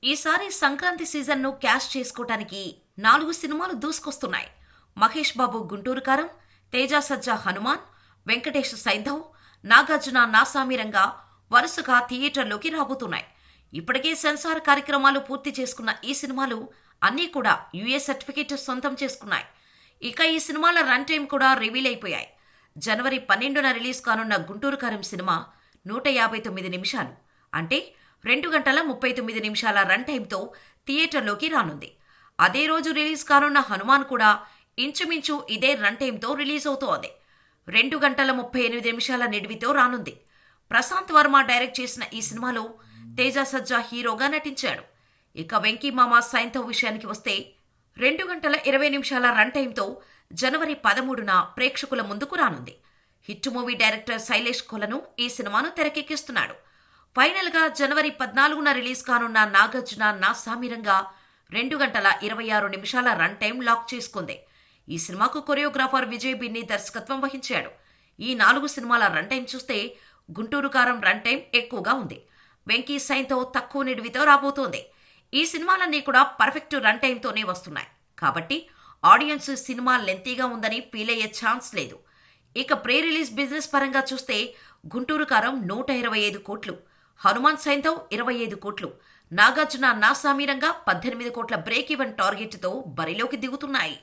ఈసారి సంక్రాంతి సీజన్ను క్యాష్ చేసుకోవటానికి 4 సినిమాలు దూసుకొస్తున్నాయి. మహేష్ బాబు గుంటూరు కారం, తేజ సజ్జా హనుమాన్, వెంకటేష్ సైంధవ్, నాగార్జున నాసామిరంగా వరుసగా థియేటర్లోకి రాబోతున్నాయి. ఇప్పటికే సెన్సార్ కార్యక్రమాలు పూర్తి చేసుకున్న ఈ సినిమాలు అన్నీ కూడా యుఏ సర్టిఫికేట్ సొంతం చేసుకున్నాయి. ఇక ఈ సినిమాల రన్ టైం కూడా రివీల్ అయిపోయాయి. జనవరి 12న రిలీజ్ కానున్న గుంటూరు కారం సినిమా 159 నిమిషాలు అంటే 2 గంటల 39 నిమిషాల రన్ టైంతో థియేటర్లోకి రానుంది. అదే రోజు రిలీజ్ కానున్న హనుమాన్ కూడా ఇంచుమించు ఇదే రన్ టైంతో రిలీజ్ అవుతోంది. 2 గంటల 38 నిమిషాల నిడివితో రానుంది. ప్రశాంత్ వర్మ డైరెక్ట్ చేసిన ఈ సినిమాలో తేజ సజ్జా హీరోగా నటించాడు. ఇక వెంకీ మామ సైంధవ్ విషయానికి వస్తే 2 గంటల 20 నిమిషాల రన్ టైంతో జనవరి 13న ప్రేక్షకుల ముందుకు రానుంది. హిట్ మూవీ డైరెక్టర్ శైలేష్ కొలను ఈ సినిమాను తెరకెక్కిస్తున్నాడు. ఫైనల్ గా జనవరి 14న రిలీజ్ కానున్న నాగార్జున నా సామిరంగా 2 గంటల 26 నిమిషాల రన్ టైం లాక్ చేసుకుంది. ఈ సినిమాకు కొరియోగ్రాఫర్ విజయ్ బిన్ని దర్శకత్వం వహించాడు. ఈ 4 సినిమాల రన్ టైం చూస్తే గుంటూరు కారం రన్ టైం ఎక్కువగా ఉంది. వెంకీ సైంధవ్ తక్కువ నిడివితో రాబోతోంది. ఈ సినిమాలన్నీ కూడా పర్ఫెక్ట్ రన్ టైంతోనే వస్తున్నాయి. కాబట్టి ఆడియన్స్ సినిమా లెంతీగా ఉందని ఫీల్ అయ్యే ఛాన్స్ లేదు. ఇక ప్రీ రిలీజ్ బిజినెస్ పరంగా చూస్తే గుంటూరు కారం 125 కోట్లు, హనుమాన్ సైంధవ్ 25 కోట్లు, నాగార్జున నా సామీరంగా 18 కోట్ల బ్రేక్ ఈవెన్ టార్గెట్తో బరిలోకి దిగుతున్నాయి.